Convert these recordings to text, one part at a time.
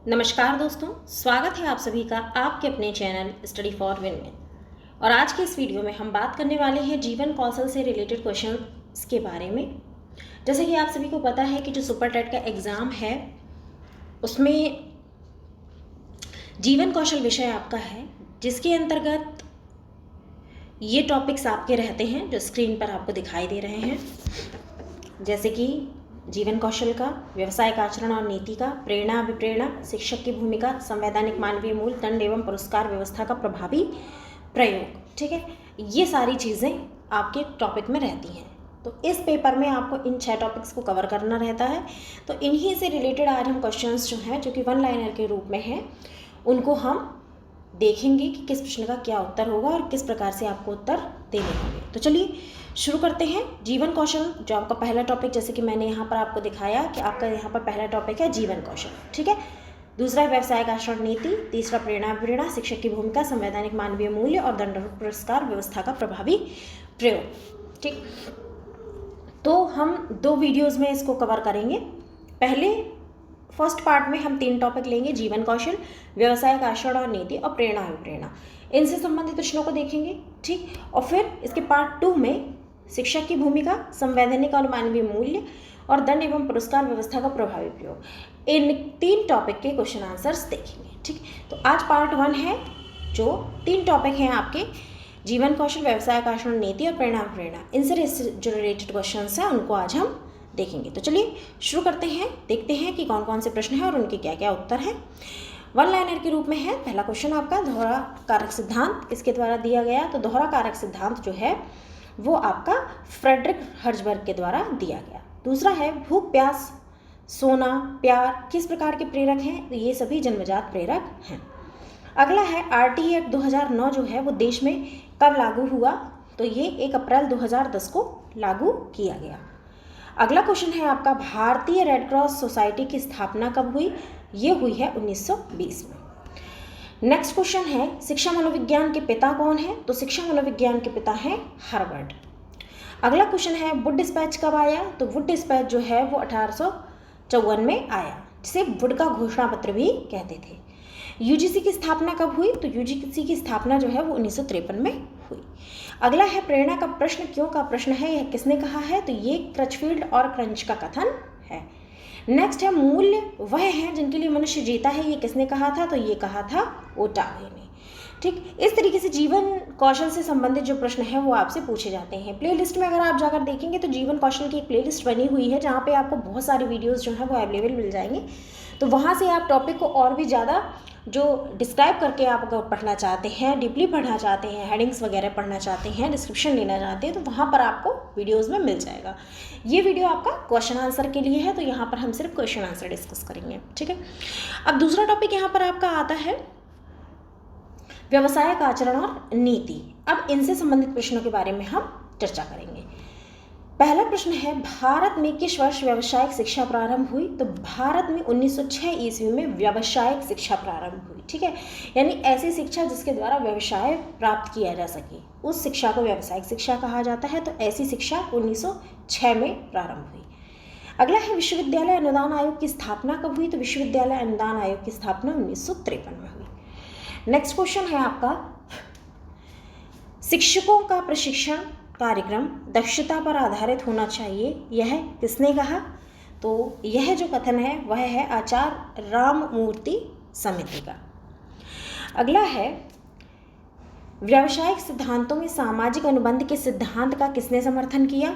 नमस्कार दोस्तों, स्वागत है आप सभी का आपके अपने चैनल स्टडी फॉर विन में। और आज के इस वीडियो में हम बात करने वाले हैं जीवन कौशल से रिलेटेड क्वेश्चंस के बारे में। जैसे कि आप सभी को पता है कि जो सुपर टेट का एग्ज़ाम है उसमें जीवन कौशल विषय आपका है, जिसके अंतर्गत ये टॉपिक्स आपके रहते हैं जो स्क्रीन पर आपको दिखाई दे रहे हैं, जैसे कि जीवन कौशल का, व्यवसायिक आचरण और नीति का, प्रेरणा विप्रेरणा, शिक्षक की भूमिका, संवैधानिक मानवीय मूल्य, दंड एवं पुरस्कार व्यवस्था का प्रभावी प्रयोग। ठीक है, ये सारी चीज़ें आपके टॉपिक में रहती हैं। तो इस पेपर में आपको इन 6 टॉपिक्स को कवर करना रहता है। तो इन्हीं से रिलेटेड आज हम क्वेश्चंस जो हैं, जो कि वन लाइनर के रूप में हैं, उनको हम देखेंगे कि किस प्रश्न का क्या उत्तर होगा और किस प्रकार से आपको उत्तर देने होंगे। तो चलिए शुरू करते हैं। जीवन कौशल जो आपका पहला टॉपिक, जैसे कि मैंने यहाँ पर आपको दिखाया कि आपका यहाँ पर पहला टॉपिक है जीवन कौशल। ठीक है, दूसरा है व्यवसायिक आचरण नीति, तीसरा प्रेरणा विप्रेरणा, शिक्षक की भूमिका, संवैधानिक मानवीय मूल्य और दंड पुरस्कार व्यवस्था का प्रभावी प्रयोग। ठीक, तो हम 2 वीडियोज़ में इसको कवर करेंगे। पहले फर्स्ट पार्ट में हम 3 टॉपिक लेंगे, जीवन कौशल, व्यवसायिक आचरण और नीति और प्रेरणा विप्रेरणा। इनसे संबंधित प्रश्नों को देखेंगे। ठीक, और फिर इसके पार्ट 2 में शिक्षक की भूमिका, संवैधानिक और मानवीय मूल्य और दंड एवं पुरस्कार व्यवस्था का प्रभावी प्रयोग, इन 3 टॉपिक के क्वेश्चन आंसर्स देखेंगे। ठीक, तो आज पार्ट 1 है, जो 3 टॉपिक हैं आपके, जीवन कौशल, व्यवसायिक आचरण, नीति और प्रेरणा विप्रेरणा। इनसे जो रिलेटेड क्वेश्चन हैं उनको आज हम देखेंगे। तो चलिए शुरू करते हैं, देखते हैं कि कौन कौन से प्रश्न हैं और उनके क्या क्या उत्तर हैं। वन लाइनर के रूप में है। पहला क्वेश्चन आपका दोहरा कारक सिद्धांत किसके द्वारा दिया गया। तो दोहरा कारक सिद्धांत जो है वो आपका फ्रेडरिक हर्ट्ज़बर्ग के द्वारा दिया गया। दूसरा है भूख, प्यास, सोना, प्यार किस प्रकार के प्रेरक हैं। तो ये सभी जन्मजात प्रेरक हैं। अगला है RT एक्ट 2009 जो है वो देश में कब लागू हुआ। तो ये 1 अप्रैल 2010 को लागू किया गया। अगला क्वेश्चन है आपका भारतीय रेड क्रॉस सोसाइटी की स्थापना कब हुई। ये हुई है 1920 में। नेक्स्ट क्वेश्चन है शिक्षा मनोविज्ञान के पिता कौन है। तो शिक्षा मनोविज्ञान के पिता हैं हार्वर्ड। अगला क्वेश्चन है वुड डिस्पैच कब आया। तो वुड डिस्पैच जो है वो 1854 में आया, जिसे वुड का घोषणा पत्र भी कहते थे। UGC की स्थापना कब हुई। तो UGC की स्थापना जो है वो 1953 में हुई। अगला है प्रेरणा का प्रश्न क्यों का प्रश्न है, यह किसने कहा है। तो ये क्रचफील्ड और क्रंच का कथन है। नेक्स्ट है मूल्य वह है जिनके लिए मनुष्य जीता है, ये किसने कहा था। तो ये कहा था ओटावे ने। ठीक, इस तरीके से जीवन कौशल से संबंधित जो प्रश्न है वो आपसे पूछे जाते हैं। प्लेलिस्ट में अगर आप जाकर देखेंगे तो जीवन कौशल की एक प्लेलिस्ट बनी हुई है, जहाँ पे आपको बहुत सारी वीडियोस जो हैं वो अवेलेबल मिल जाएंगे। तो वहाँ से आप टॉपिक को और भी ज़्यादा जो डिस्क्राइब करके आप अगर पढ़ना चाहते हैं, डीपली पढ़ना चाहते हैं, हेडिंग्स वगैरह पढ़ना चाहते हैं, डिस्क्रिप्शन लेना चाहते हैं, तो वहाँ पर आपको वीडियोस में मिल जाएगा। ये वीडियो आपका क्वेश्चन आंसर के लिए है, तो यहाँ पर हम सिर्फ क्वेश्चन आंसर डिस्कस करेंगे। ठीक है, अब दूसरा टॉपिक यहाँ पर आपका आता है व्यवसायिक आचरण और नीति। अब इनसे संबंधित प्रश्नों के बारे में हम चर्चा करेंगे। पहला प्रश्न है भारत में किस वर्ष व्यावसायिक शिक्षा प्रारंभ हुई। तो भारत में 1906 ईस्वी में व्यावसायिक शिक्षा प्रारंभ हुई। ठीक है, यानी ऐसी शिक्षा जिसके द्वारा व्यवसाय प्राप्त किया जा सके, उस शिक्षा को व्यावसायिक शिक्षा कहा जाता है। तो ऐसी शिक्षा 1906 में प्रारंभ हुई। अगला है विश्वविद्यालय अनुदान आयोग की स्थापना कब हुई। तो विश्वविद्यालय अनुदान आयोग की स्थापना 1953 में हुई। नेक्स्ट क्वेश्चन है आपका शिक्षकों का प्रशिक्षण कार्यक्रम दक्षता पर आधारित होना चाहिए, यह किसने कहा। तो यह जो कथन है वह है आचार्य राममूर्ति समिति का। अगला है व्यावसायिक सिद्धांतों में सामाजिक अनुबंध के सिद्धांत का किसने समर्थन किया।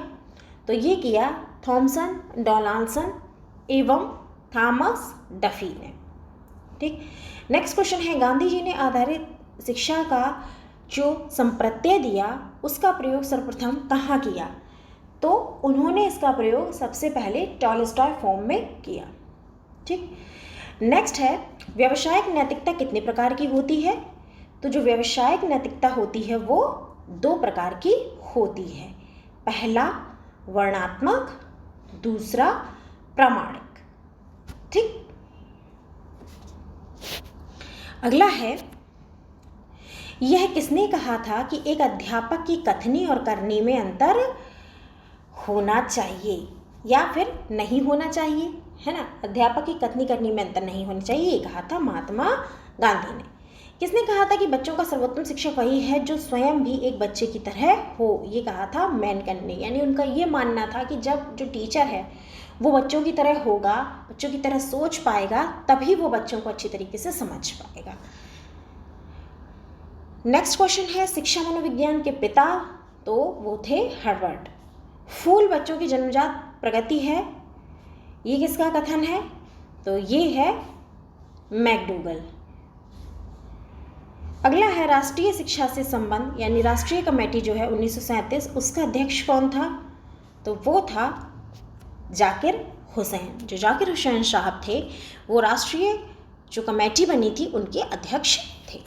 तो ये किया थॉमसन, डॉनाल्सन एवं थॉमस डफी ने। ठीक, नेक्स्ट क्वेश्चन है गांधी जी ने आधारित शिक्षा का जो संप्रत्यय दिया उसका प्रयोग सर्वप्रथम कहाँ किया। तो उन्होंने इसका प्रयोग सबसे पहले टॉलस्टॉय फॉर्म में किया। ठीक, नेक्स्ट है व्यावसायिक नैतिकता कितने प्रकार की होती है। तो जो व्यावसायिक नैतिकता होती है वो 2 प्रकार की होती है। पहला वर्णात्मक, दूसरा प्रामाणिक। ठीक, अगला है यह किसने कहा था कि एक अध्यापक की कथनी और करनी में अंतर होना चाहिए या फिर नहीं होना चाहिए, है ना। अध्यापक की कथनी करनी में अंतर नहीं होना चाहिए, ये कहा था महात्मा गांधी ने। किसने कहा था कि बच्चों का सर्वोत्तम शिक्षक वही है जो स्वयं भी एक बच्चे की तरह हो, ये कहा था मैनकन ने। यानी उनका ये मानना था कि जब जो टीचर है वो बच्चों की तरह होगा, बच्चों की तरह सोच पाएगा, तभी वो बच्चों को अच्छी तरीके से समझ पाएगा। नेक्स्ट क्वेश्चन है शिक्षा मनोविज्ञान के पिता, तो वो थे हर्बर्ट। फूल बच्चों की जन्मजात प्रगति है, ये किसका कथन है? तो ये है मैकडूगल। अगला है राष्ट्रीय शिक्षा से संबंध, यानी राष्ट्रीय कमेटी जो है 1937, उसका अध्यक्ष कौन था? तो वो था जाकिर हुसैन। जो जाकिर हुसैन साहब थे वो राष्ट्रीय जो कमेटी बनी थी उनके अध्यक्ष थे।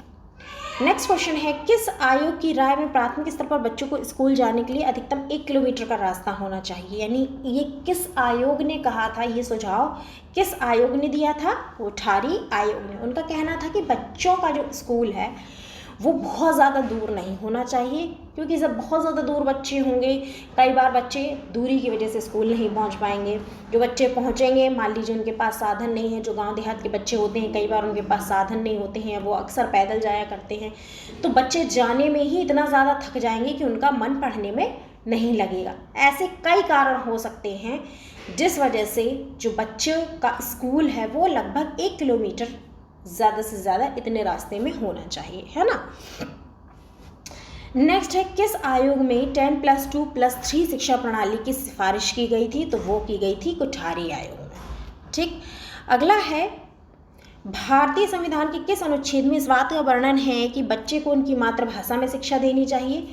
नेक्स्ट क्वेश्चन है किस आयोग की राय में प्राथमिक स्तर पर बच्चों को स्कूल जाने के लिए अधिकतम 1 किलोमीटर का रास्ता होना चाहिए? यानी ये किस आयोग ने कहा था, ये सुझाव किस आयोग ने दिया था? कोठारी आयोग ने। उनका कहना था कि बच्चों का जो स्कूल है वो बहुत ज़्यादा दूर नहीं होना चाहिए, क्योंकि जब बहुत ज़्यादा दूर बच्चे होंगे, कई बार बच्चे दूरी की वजह से स्कूल नहीं पहुंच पाएंगे। जो बच्चे पहुंचेंगे, मान लीजिए उनके पास साधन नहीं है, जो गांव देहात के बच्चे होते हैं कई बार उनके पास साधन नहीं होते हैं, वो अक्सर पैदल जाया करते हैं, तो बच्चे जाने में ही इतना ज़्यादा थक जाएंगे कि उनका मन पढ़ने में नहीं लगेगा। ऐसे कई कारण हो सकते हैं जिस वजह से जो बच्चों का स्कूल है वो लगभग 1 किलोमीटर ज़्यादा से ज़्यादा इतने रास्ते में होना चाहिए, है ना। नेक्स्ट है किस आयोग में 10+2+3 शिक्षा प्रणाली की सिफारिश की गई थी? तो वो की गई थी कोठारी आयोग में। ठीक, अगला है भारतीय संविधान के किस अनुच्छेद में इस बात का वर्णन है कि बच्चे को उनकी मातृभाषा में शिक्षा देनी चाहिए?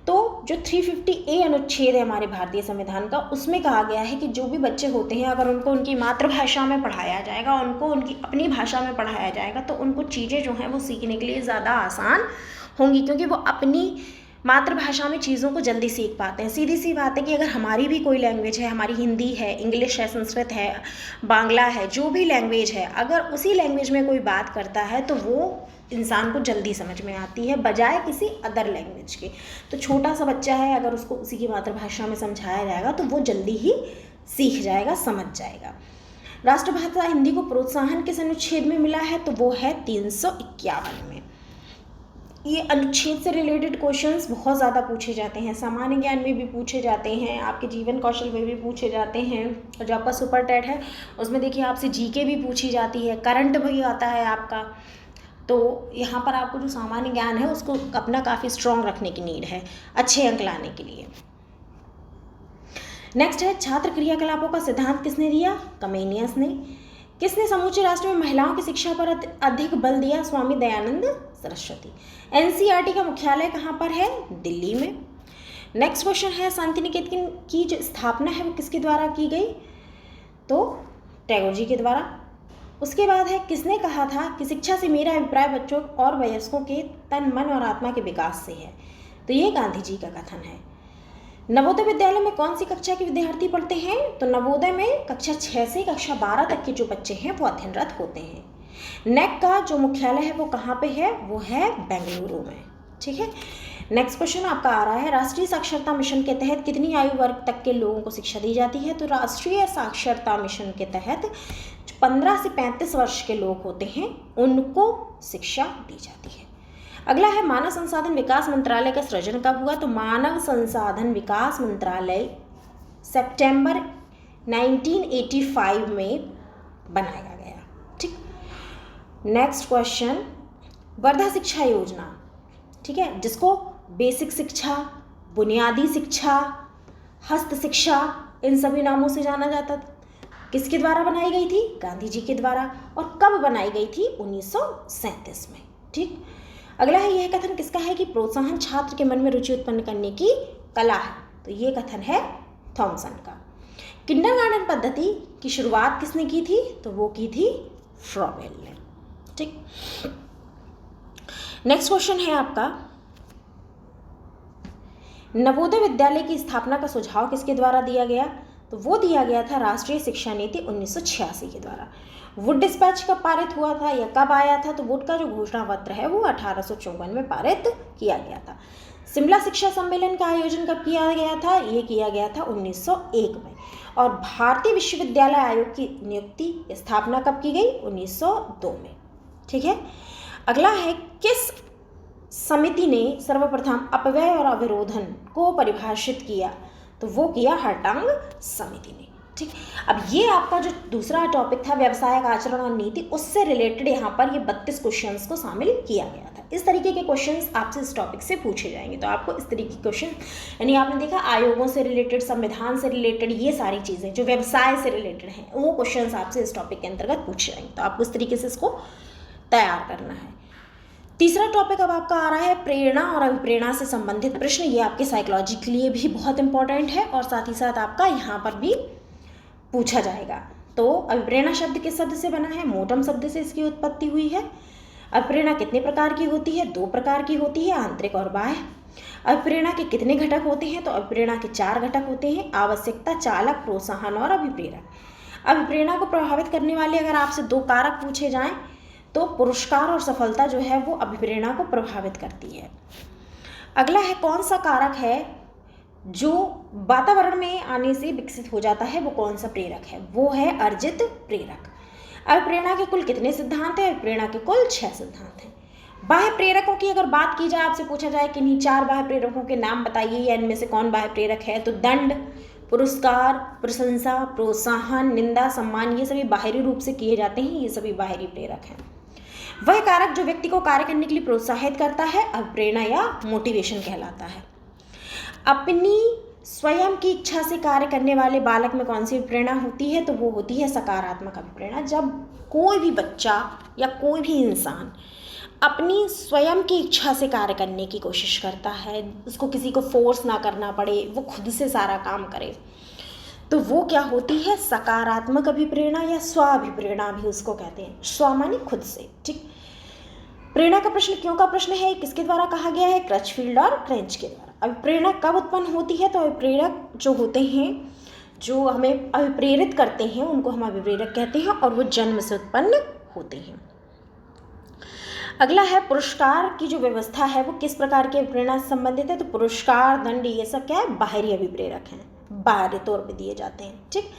तो जो 350A अनुच्छेद है हमारे भारतीय संविधान का, उसमें कहा गया है कि जो भी बच्चे होते हैं अगर उनको उनकी मातृभाषा में पढ़ाया जाएगा, उनको उनकी अपनी भाषा में पढ़ाया जाएगा, तो उनको चीज़ें जो हैं वो सीखने के लिए ज़्यादा आसान होंगी, क्योंकि वो अपनी मातृभाषा में चीज़ों को जल्दी सीख पाते हैं। सीधी सी बात है कि अगर हमारी भी कोई लैंग्वेज है, हमारी हिंदी है, इंग्लिश है, संस्कृत है, बांग्ला है, जो भी लैंग्वेज है, अगर उसी लैंग्वेज में कोई बात करता है तो वो इंसान को जल्दी समझ में आती है बजाय किसी अदर लैंग्वेज के। तो छोटा सा बच्चा है, अगर उसको उसी की मातृभाषा में समझाया जाएगा तो वो जल्दी ही सीख जाएगा, समझ जाएगा। राष्ट्रभाषा हिंदी को प्रोत्साहन किस अनुच्छेद में मिला है? तो वो है 351 में। ये अनुच्छेद से रिलेटेड क्वेश्चंस बहुत ज़्यादा पूछे जाते हैं, सामान्य ज्ञान में भी पूछे जाते हैं, आपके जीवन कौशल में भी पूछे जाते हैं, और जो आपका सुपर टेट है उसमें देखिए आपसे जीके भी पूछी जाती है, करंट भी आता है आपका। तो यहाँ पर आपको जो सामान्य ज्ञान है उसको अपना काफ़ी स्ट्रॉन्ग रखने की नीड है अच्छे अंक लाने के लिए। नेक्स्ट है छात्र क्रियाकलापों का सिद्धांत किसने दिया? कमेनियस ने। किसने समूचे राष्ट्र में महिलाओं की शिक्षा पर अधिक बल दिया? स्वामी दयानंद सरस्वती। एनसीईआरटी का मुख्यालय कहाँ पर है? दिल्ली में। नेक्स्ट क्वेश्चन है शांति निकेतन की जो स्थापना है वो किसके द्वारा की गई? तो टैगोर जी के द्वारा। उसके बाद है किसने कहा था कि शिक्षा से मेरा अभिप्राय बच्चों और वयस्कों के तन मन और आत्मा के विकास से है? तो ये गांधी जी का कथन है। नवोदय विद्यालय में कौन सी कक्षा के विद्यार्थी पढ़ते हैं? तो नवोदय में कक्षा 6 से कक्षा 12 तक के जो बच्चे हैं वो अध्ययनरत होते हैं। नेक का जो मुख्यालय है वो कहाँ पे है? वो है बेंगलुरु में। ठीक है, नेक्स्ट क्वेश्चन आपका आ रहा है राष्ट्रीय साक्षरता मिशन के तहत कितनी आयु वर्ग तक के लोगों को शिक्षा दी जाती है? तो राष्ट्रीय साक्षरता मिशन के तहत 15 से 35 वर्ष के लोग होते हैं उनको शिक्षा दी जाती है। अगला है मानव संसाधन विकास मंत्रालय का सृजन कब हुआ? तो मानव संसाधन विकास मंत्रालय सितंबर 1985 में बनाया गया। ठीक, नेक्स्ट क्वेश्चन वर्धा शिक्षा योजना, ठीक है, जिसको बेसिक शिक्षा, बुनियादी शिक्षा, हस्त शिक्षा, इन सभी नामों से जाना जाता था, किसके द्वारा बनाई गई थी? गांधी जी के द्वारा। और कब बनाई गई थी? 1937 में। ठीक, अगला है यह कथन किसका है कि प्रोत्साहन छात्र के मन में रुचि उत्पन्न करने की कला है? तो ये कथन है थॉमसन का। किंडरगार्टन पद्धति की शुरुआत किसने की थी? तो वो की थी फ्रॉबेल ने। ठीक, नेक्स्ट क्वेश्चन है आपका नवोदय विद्यालय की स्थापना का सुझाव किसके द्वारा दिया गया? तो वो दिया गया था राष्ट्रीय शिक्षा नीति 1986 के द्वारा। वुड डिस्पैच कब पारित हुआ था या कब आया था? तो वुड का जो घोषणा पत्र है वो 1854 में पारित किया गया था। शिमला शिक्षा सम्मेलन का आयोजन कब किया गया था? ये किया गया था 1901 में। और भारतीय विश्वविद्यालय आयोग की नियुक्ति स्थापना कब की गई? 1902 में। ठीक है। अगला है, किस समिति ने सर्वप्रथम अपव्यय और अवरोधन को परिभाषित किया? तो वो किया हर्टांग समिति ने। ठीक। अब ये आपका जो दूसरा टॉपिक था व्यवसायिक आचरण और नीति, उससे रिलेटेड यहाँ पर ये 32 क्वेश्चंस को शामिल किया गया था। इस तरीके के क्वेश्चंस आपसे इस टॉपिक से पूछे जाएंगे। तो आपको इस तरीके के क्वेश्चन, यानी आपने देखा आयोगों से रिलेटेड, संविधान से रिलेटेड, ये सारी चीज़ें जो व्यवसाय से रिलेटेड हैं वो क्वेश्चंस आपसे इस टॉपिक के अंतर्गत पूछे जाएंगे। तो आपको इस तरीके से इसको तैयार करना है। तीसरा टॉपिक अब आपका आ रहा है प्रेरणा और अभिप्रेरणा से संबंधित प्रश्न। ये आपके साइकोलॉजी के लिए भी बहुत इंपॉर्टेंट है और साथ ही साथ आपका यहाँ पर भी पूछा जाएगा। तो अभिप्रेरणा शब्द किस शब्द से बना है? मोटम शब्द से इसकी उत्पत्ति हुई है। अभिप्रेरणा कितने प्रकार की होती है? 2 प्रकार की होती है, आंतरिक और बाह्य। अभिप्रेरणा के कितने घटक होते हैं? तो अभिप्रेरणा के 4 घटक होते हैं, आवश्यकता, चालक, प्रोत्साहन और अभिप्रेरक। अभिप्रेरणा को प्रभावित करने वाले अगर आपसे 2 कारक पूछे जाएं तो पुरस्कार और सफलता जो है वो अभिप्रेरणा को प्रभावित करती है। अगला है, कौन सा कारक है जो वातावरण में आने से विकसित हो जाता है? वो कौन सा प्रेरक है? वो है अर्जित प्रेरक। अभिप्रेरणा के कुल कितने सिद्धांत हैं? अभिप्रेरणा के कुल 6 सिद्धांत हैं। बाह्य प्रेरकों की अगर बात की जाए, आपसे पूछा जाए कि इन्हीं 4 बाह्य प्रेरकों के नाम बताइए या इनमें से कौन बाह्य प्रेरक है, तो दंड, पुरस्कार, प्रशंसा, प्रोत्साहन, निंदा, सम्मान, ये सभी बाहरी रूप से किए जाते हैं, ये सभी बाहरी प्रेरक हैं। वह कारक जो व्यक्ति को कार्य करने के लिए प्रोत्साहित करता है अभिप्रेरणा या मोटिवेशन कहलाता है। अपनी स्वयं की इच्छा से कार्य करने वाले बालक में कौन सी प्रेरणा होती है? तो वो होती है सकारात्मक अभिप्रेरणा। जब कोई भी बच्चा या कोई भी इंसान अपनी स्वयं की इच्छा से कार्य करने की कोशिश करता है, उसको किसी को फोर्स ना करना पड़े, वो खुद से सारा काम करे, तो वो क्या होती है? सकारात्मक अभिप्रेरणा या स्वाभिप्रेरणा भी उसको कहते हैं। स्व माने खुद से। ठीक। प्रेरणा का प्रश्न क्यों का प्रश्न है, किसके द्वारा कहा गया है? क्रचफील्ड और क्रेंच के द्वारा। अभिप्रेरणा कब उत्पन्न होती है? तो अभिप्रेरक जो होते हैं, जो हमें अभिप्रेरित करते हैं, उनको हम अभिप्रेरक कहते हैं और वो जन्म से उत्पन्न होते हैं। अगला है, पुरस्कार की जो व्यवस्था है वो किस प्रकार की अभिप्रेरणा से संबंधित है? तो पुरस्कार, दंड, ये सब क्या है? बाहरी अभिप्रेरक हैं, बाहरी तौर पे दिए जाते हैं। ठीक।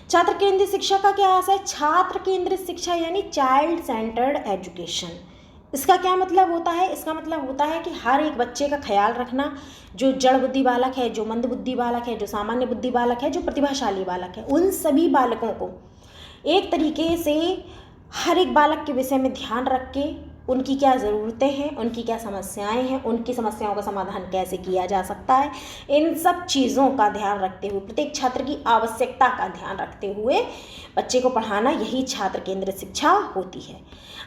छात्र केंद्रित शिक्षा का क्या अर्थ है? छात्र केंद्रित शिक्षा यानी चाइल्ड सेंटर्ड एजुकेशन। इसका क्या मतलब होता है? इसका मतलब होता है कि हर एक बच्चे का ख्याल रखना, जो जड़ बुद्धि बालक है, जो मंद बुद्धि बालक है, जो सामान्य बुद्धि बालक है, जो प्रतिभाशाली बालक है, उन सभी बालकों को एक तरीके से हर एक बालक के विषय में ध्यान रख के उनकी क्या ज़रूरतें हैं, उनकी क्या समस्याएं हैं, उनकी समस्याओं का समाधान कैसे किया जा सकता है, इन सब चीज़ों का ध्यान रखते हुए, प्रत्येक छात्र की आवश्यकता का ध्यान रखते हुए बच्चे को पढ़ाना, यही छात्र केंद्रित शिक्षा होती है।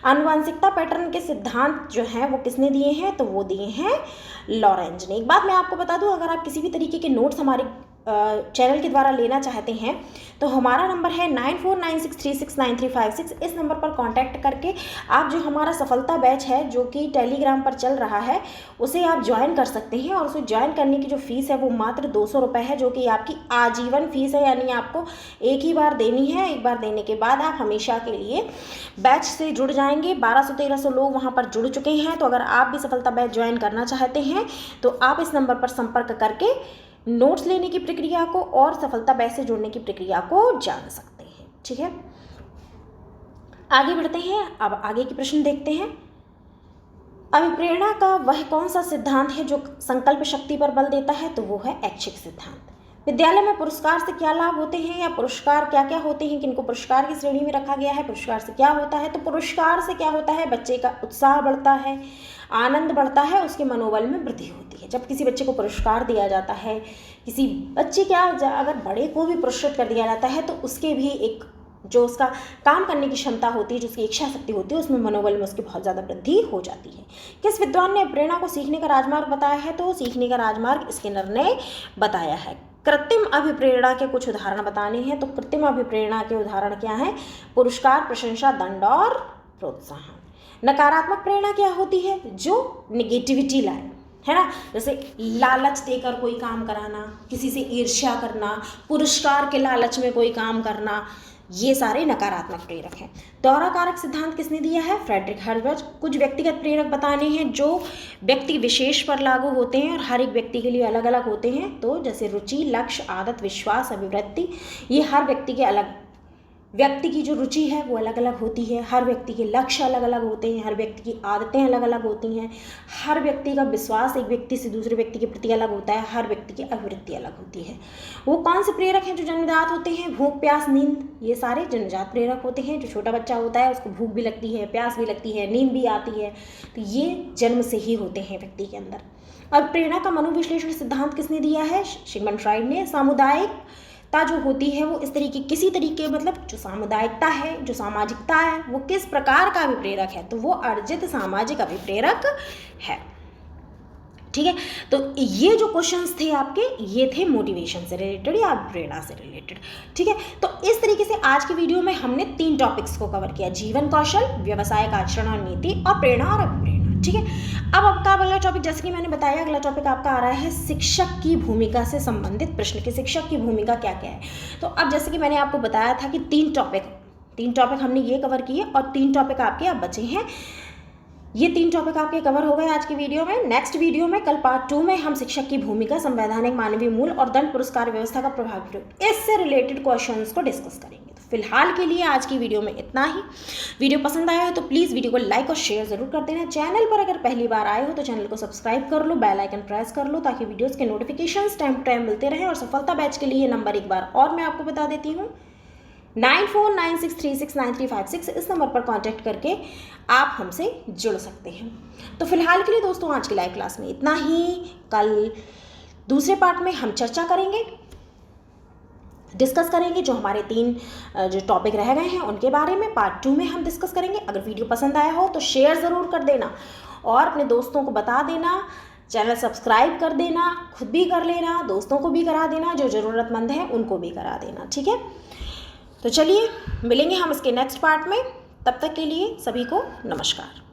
आनुवांशिकता पैटर्न के सिद्धांत जो हैं वो किसने दिए हैं? तो वो दिए हैं लॉरेंज ने। एक बात मैं आपको बता दूं, अगर आप किसी भी तरीके के नोट्स हमारे चैनल के द्वारा लेना चाहते हैं तो हमारा नंबर है 9496369356। इस नंबर पर कांटेक्ट करके आप जो हमारा सफलता बैच है जो कि टेलीग्राम पर चल रहा है उसे आप ज्वाइन कर सकते हैं। और उसे ज्वाइन करने की जो फ़ीस है वो मात्र 200 रुपये है, जो कि आपकी आजीवन फ़ीस है, यानी आपको एक ही बार देनी है। एक बार देने के बाद आप हमेशा के लिए बैच से जुड़ जाएंगे। 1200-1300 लोग वहाँ पर जुड़ चुके हैं। तो अगर आप भी सफलता बैच ज्वाइन करना चाहते हैं तो आप इस नंबर पर संपर्क करके नोट्स लेने की प्रक्रिया को और सफलता बैच से जुड़ने की प्रक्रिया को जान सकते हैं। ठीक है, आगे बढ़ते हैं। अब आगे के प्रश्न देखते हैं। अभिप्रेरणा का वह कौन सा सिद्धांत है जो संकल्प शक्ति पर बल देता है? तो वो है ऐच्छिक सिद्धांत। विद्यालय में पुरस्कार से क्या लाभ होते हैं, या पुरस्कार क्या क्या होते हैं, किनको पुरस्कार की श्रेणी में रखा गया है? पुरस्कार से क्या होता है? तो पुरस्कार से क्या होता है? बच्चे का उत्साह बढ़ता है, आनंद बढ़ता है, उसके मनोबल में वृद्धि होती है। जब किसी बच्चे को पुरस्कार दिया जाता है, किसी बच्चे क्या अगर बड़े को भी पुरस्कृत कर दिया जाता है तो उसके भी एक जो उसका काम करने की क्षमता होती है, जो उसकी इच्छा शक्ति होती है, उसमें मनोबल में उसकी बहुत ज़्यादा वृद्धि हो जाती है। किस विद्वान ने प्रेरणा को सीखने का राजमार्ग बताया है? तो सीखने का राजमार्ग स्किनर ने बताया है। कृत्रिम अभिप्रेरणा के कुछ उदाहरण बताने हैं। तो कृत्रिम अभिप्रेरणा के उदाहरण क्या हैं? पुरस्कार, प्रशंसा, दंड और प्रोत्साहन। नकारात्मक प्रेरणा क्या होती है? जो निगेटिविटी लाए, है ना, जैसे लालच देकर कोई काम कराना, किसी से ईर्ष्या करना, पुरस्कार के लालच में कोई काम करना, ये सारे नकारात्मक प्रेरक हैं। दोहरा कारक सिद्धांत किसने दिया है? Frederick Hertz. कुछ व्यक्तिगत प्रेरक बताने हैं जो व्यक्ति विशेष पर लागू होते हैं और हर एक व्यक्ति के लिए अलग अलग होते हैं। तो जैसे रुचि, लक्ष्य, आदत, विश्वास, अभिवृत्ति, ये हर व्यक्ति के अलग, व्यक्ति की जो रुचि है वो अलग अलग होती है, हर व्यक्ति के लक्ष्य अलग अलग होते हैं, हर व्यक्ति की आदतें अलग अलग होती हैं, हर व्यक्ति का विश्वास एक व्यक्ति से दूसरे व्यक्ति के प्रति अलग होता है, हर व्यक्ति की अभिवृत्ति अलग होती है। वो कौन से प्रेरक हैं जो जन्मजात होते हैं? भूख, प्यास, नींद, ये सारे जन्मजात प्रेरक होते हैं। जो छोटा बच्चा होता है उसको भूख भी लगती है, प्यास भी लगती है, नींद भी आती है, तो ये जन्म से ही होते हैं व्यक्ति के अंदर। अब प्रेरणा का मनोविश्लेषण सिद्धांत किसने दिया है? सिगमंड फ्राइड ने। सामुदायिकता जो होती है वो इस तरीके, किसी तरीके, मतलब जो सामुदायिकता है, जो सामाजिकता है, वो किस प्रकार का अभिप्रेरक है? तो वो अर्जित सामाजिक अभिप्रेरक है। ठीक है, तो ये जो क्वेश्चंस थे आपके, ये थे मोटिवेशन से रिलेटेड या प्रेरणा से रिलेटेड। ठीक है, तो इस तरीके से आज की वीडियो में हमने 3 टॉपिक्स को कवर किया: जीवन कौशल, व्यवसायिक आचरण और नीति, और प्रेरणा और अभिप्रेरणा। ठीक है, अब आपका अगला टॉपिक, जैसे कि मैंने बताया, अगला टॉपिक आपका आ रहा है शिक्षक की भूमिका से संबंधित प्रश्न कि शिक्षक की भूमिका क्या क्या है। तो अब जैसे कि मैंने आपको बताया था कि 3 टॉपिक हमने ये कवर किए और 3 टॉपिक आपके अब बचे हैं। ये 3 टॉपिक आपके कवर हो गए आज की वीडियो में। नेक्स्ट वीडियो में, कल पार्ट 2 में, हम शिक्षक की भूमिका, संवैधानिक मानवीय मूल्य और दंड पुरस्कार व्यवस्था का प्रभावी प्रयोग, इससे रिलेटेड क्वेश्चंस को डिस्कस करेंगे। तो फिलहाल के लिए आज की वीडियो में इतना ही। वीडियो पसंद आया हो तो प्लीज़ वीडियो को लाइक और शेयर जरूर कर देना। चैनल पर अगर पहली बार आए हो तो चैनल को सब्सक्राइब कर लो, बेल आइकन प्रेस कर लो, ताकि वीडियोज़ के नोटिफिकेशंस टाइम टू टाइम मिलते रहें। और सफलता बैच के लिए नंबर एक बार और मैं आपको बता देती हूँ, 9496369356। इस नंबर पर कांटेक्ट करके आप हमसे जुड़ सकते हैं। तो फिलहाल के लिए दोस्तों आज की लाइव क्लास में इतना ही। कल दूसरे पार्ट में हम चर्चा करेंगे, डिस्कस करेंगे जो हमारे 3 जो टॉपिक रह गए हैं उनके बारे में। पार्ट 2 में हम डिस्कस करेंगे। अगर वीडियो पसंद आया हो तो शेयर ज़रूर कर देना और अपने दोस्तों को बता देना, चैनल सब्सक्राइब कर देना, खुद भी कर लेना, दोस्तों को भी करा देना, जो ज़रूरतमंद है उनको भी करा देना। ठीक है, तो चलिए मिलेंगे हम इसके नेक्स्ट पार्ट में। तब तक के लिए सभी को नमस्कार।